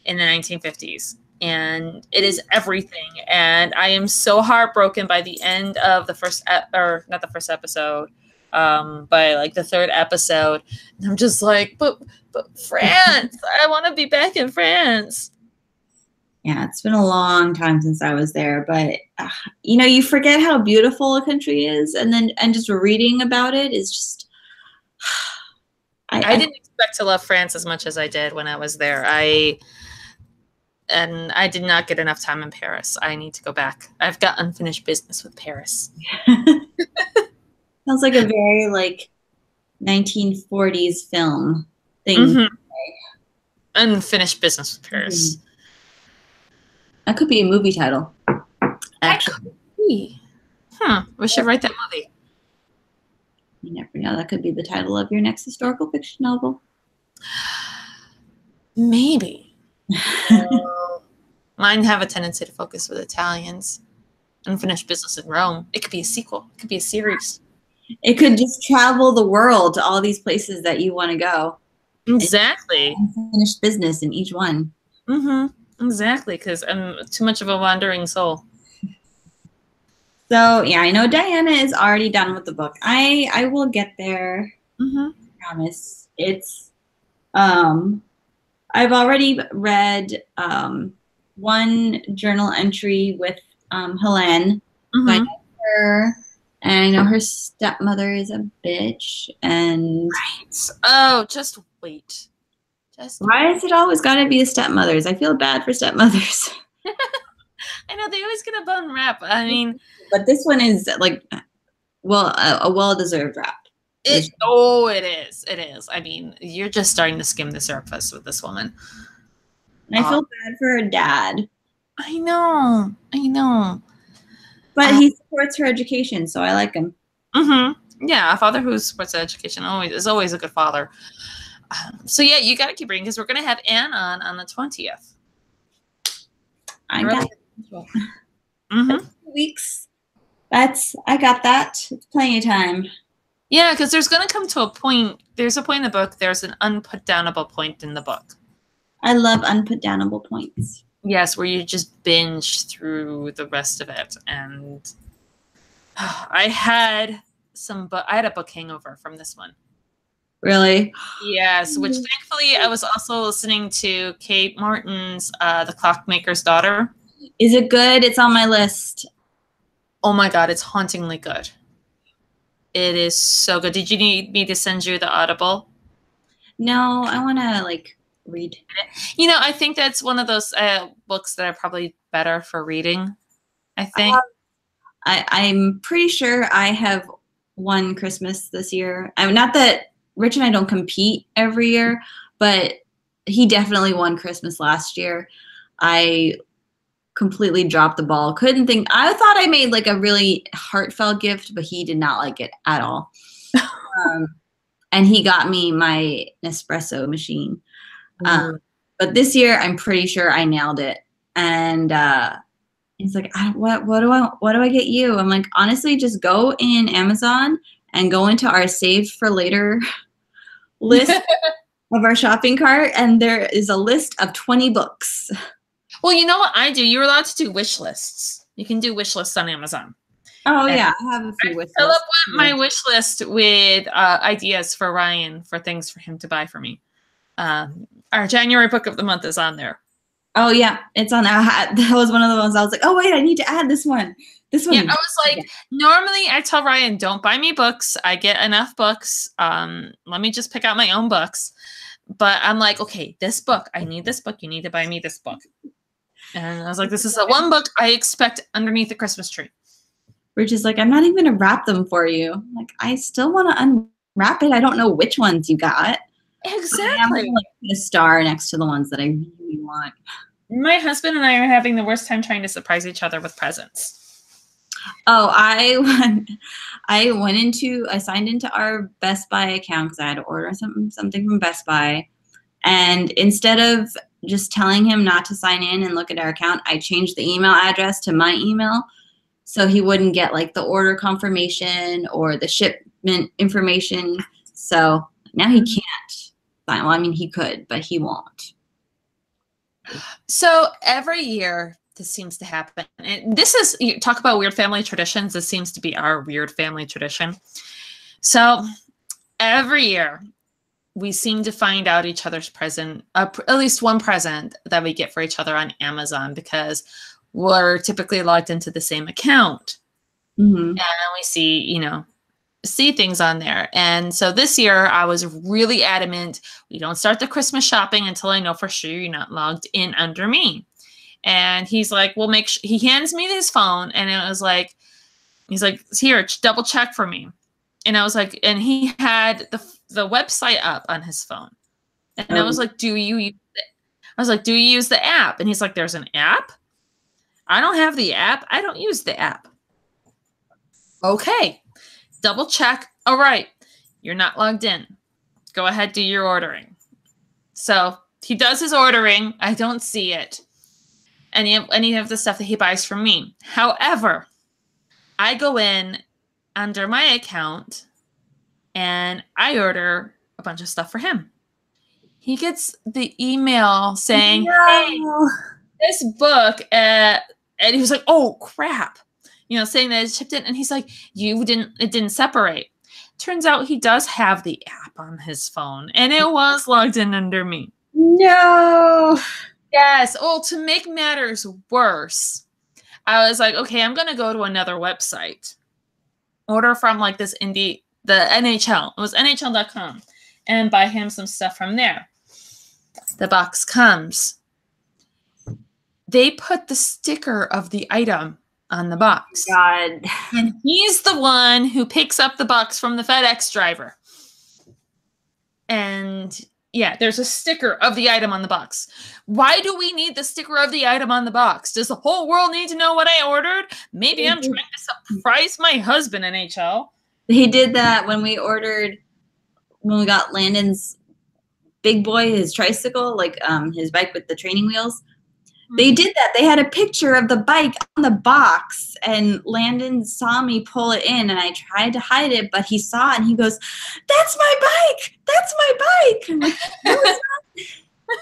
in the 1950s, and it is everything. And I am so heartbroken by the end of the first, or not the first episode, by like the third episode. And I'm just like, but France, I want to be back in France. Yeah, it's been a long time since I was there, but you know, you forget how beautiful a country is, and just reading about it is just. I didn't expect to love France as much as I did when I was there. I did not get enough time in Paris. I need to go back. I've got unfinished business with Paris. Sounds like a very like 1940s film thing. Mm-hmm. Unfinished business with Paris. Mm-hmm. That could be a movie title, actually. We should write that movie. You never know. That could be the title of your next historical fiction novel. Maybe. Mine have a tendency to focus with Italians. Unfinished business in Rome. It could be a sequel. It could be a series. It could just travel the world to all these places that you want to go. Exactly. Unfinished business in each one. Mm-hmm. Exactly, because I'm too much of a wandering soul. So yeah, I know Diana is already done with the book. I will get there. Mm-hmm. I promise. It's I've already read one journal entry with Helene. Mm-hmm. So I know her, and I know her stepmother is a bitch. And right. Oh, just wait. Why is it always got to be the stepmothers? I feel bad for stepmothers. I know they always get a bum rap. I mean, but this one is like, well, a well-deserved rap. It is. It is. I mean, you're just starting to skim the surface with this woman. And I feel bad for her dad. I know. But he supports her education, so I like him. Mm-hmm. Yeah, a father who supports education is always a good father. So yeah, you got to keep reading because we're going to have Anne on the 20th. I got it. Mm-hmm. 2 weeks. I got that. It's plenty of time. Yeah, because there's going to come to a point. There's a point in the book. There's an unputdownable point in the book. I love unputdownable points. Yes, where you just binge through the rest of it. And I had a book hangover from this one. Really? Yes, which thankfully I was also listening to Kate Martin's The Clockmaker's Daughter. Is it good? It's on my list. Oh my God, it's hauntingly good. It is so good. Did you need me to send you the Audible? No, I want to read. You know, I think that's one of those books that are probably better for reading. I think. I'm pretty sure I have won Christmas this year. I'm not that Rich and I don't compete every year, but he definitely won Christmas last year. I completely dropped the ball. Couldn't think. I thought I made a really heartfelt gift, but he did not like it at all. And he got me my Nespresso machine. But this year, I'm pretty sure I nailed it. And he's like, what do I get you? I'm like, honestly, just go in Amazon and go into our saved for later list of our shopping cart, and there is a list of 20 books. Well, you know what I do? You're allowed to do wish lists. You can do wish lists on Amazon. Oh, yeah. I have a few wish lists. Fill up my wish list with ideas for Ryan for things for him to buy for me. Our January book of the month is on there. Oh, yeah. It's on. That was one of the ones I was like, oh, wait, I need to add this one. This one. Yeah, I was like, normally I tell Ryan, don't buy me books. I get enough books. Let me just pick out my own books. But I'm like, okay, this book. I need this book. You need to buy me this book. And I was like, this is the one book I expect underneath the Christmas tree. Rich is like, I'm not even going to wrap them for you. I'm like, I still want to unwrap it. I don't know which ones you got. Exactly. I'm put a star next to the ones that I really want. My husband and I are having the worst time trying to surprise each other with presents. Oh, I signed into our Best Buy account because I had to order something from Best Buy. And instead of just telling him not to sign in and look at our account, I changed the email address to my email so he wouldn't get the order confirmation or the shipment information. So now he can't. Well, I mean, he could, but he won't. So every year this seems to happen. And this is, you talk about weird family traditions. This seems to be our weird family tradition. So every year we seem to find out each other's present, at least one present that we get for each other on Amazon, because we're typically logged into the same account. And we see things on there. And so this year I was really adamant, we don't start the Christmas shopping until I know for sure you're not logged in under me. And he's like, well, he hands me his phone, and it was like, he's like, here, double check for me. And I was like, and he had the website up on his phone. And I was like, do you use it? I was like, do you use the app? And he's like, there's an app? I don't have the app. I don't use the app. Okay. Double check. All right. You're not logged in. Go ahead, do your ordering. So he does his ordering. I don't see it. Any of the stuff that he buys from me. However, I go in under my account and I order a bunch of stuff for him. He gets the email saying, hey, this book, and he was like, oh crap, saying that it's shipped in. And he's like, it didn't separate. Turns out he does have the app on his phone, and it was logged in under me. No. Yes. Oh, to make matters worse, I was like, okay, I'm going to go to another website. Order from like the NHL. It was NHL.com, and buy him some stuff from there. The box comes. They put the sticker of the item on the box. God. And he's the one who picks up the box from the FedEx driver. And yeah, there's a sticker of the item on the box. Why do we need the sticker of the item on the box? Does the whole world need to know what I ordered? Maybe I'm trying to surprise my husband, NHL. He did that when we got Landon's big boy, his tricycle, like his bike with the training wheels. They did that. They had a picture of the bike on the box, and Landon saw me pull it in, and I tried to hide it, but he saw it, and he goes, "That's my bike! That's my bike!" I'm like, no, it's not.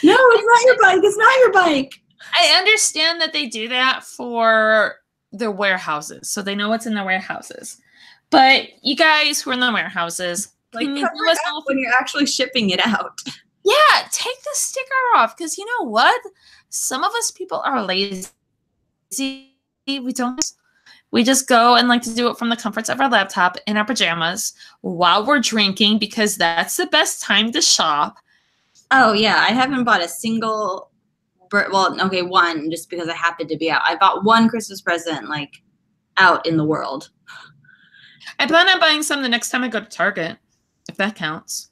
No, it's not your bike. It's not your bike. I understand that they do that for the warehouses, so they know what's in the warehouses. But you guys who are in the warehouses, like, cover it up when you're actually shipping it out. Yeah, take the sticker off, because you know what? Some of us people are lazy. We just go and like to do it from the comforts of our laptop in our pajamas while we're drinking, because that's the best time to shop. Oh, yeah. I haven't bought a single, one, just because I happened to be out. I bought one Christmas present, like, out in the world. I plan on buying some the next time I go to Target, if that counts.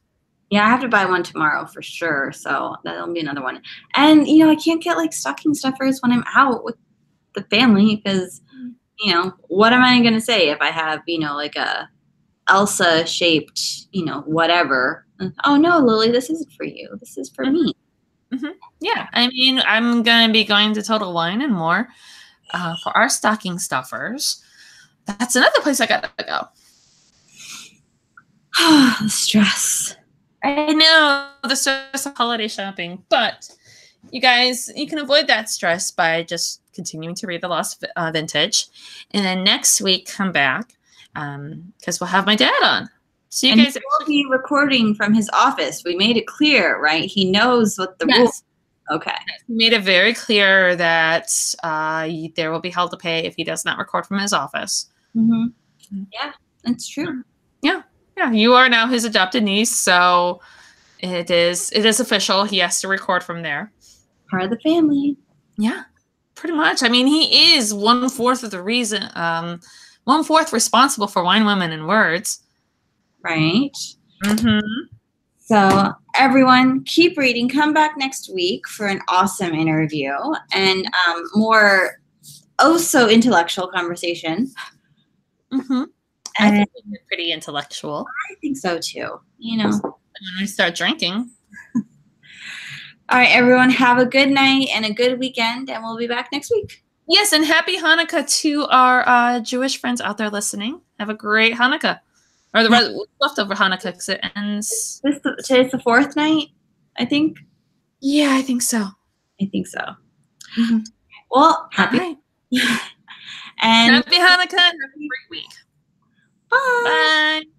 Yeah, I have to buy one tomorrow for sure, so that'll be another one. And, I can't get, like, stocking stuffers when I'm out with the family because, what am I going to say if I have, like a Elsa-shaped, whatever. Oh, no, Lily, this isn't for you. This is for me. Mm-hmm. Yeah, I mean, I'm going to be going to Total Wine and More for our stocking stuffers. That's another place I got to go. The stress. I know the stress of holiday shopping, but you guys, you can avoid that stress by just continuing to read The Lost Vintage. And then next week, come back because we'll have my dad on. So you guys will be recording from his office. We made it clear, right? He knows what the rules. Okay. He made it very clear that there will be hell to pay if he does not record from his office. Mm-hmm. Yeah, that's true. Yeah. Yeah, you are now his adopted niece, so it is official. He has to record from there. Part of the family. Yeah, pretty much. I mean, he is 1/4 of the reason, 1/4 responsible for Wine, Women, and Words. Right. Mm-hmm. So everyone, keep reading. Come back next week for an awesome interview and more so intellectual conversation. Mm-hmm. I think we're pretty intellectual. I think so too. When we start drinking. All right, everyone, have a good night and a good weekend, and we'll be back next week. Yes, and happy Hanukkah to our Jewish friends out there listening. Have a great Hanukkah. Or the leftover Hanukkah, because it ends. Today's the 4th night, I think. Yeah, I think so. Mm-hmm. Well, happy. And happy Hanukkah and have a great week. Bye. Bye.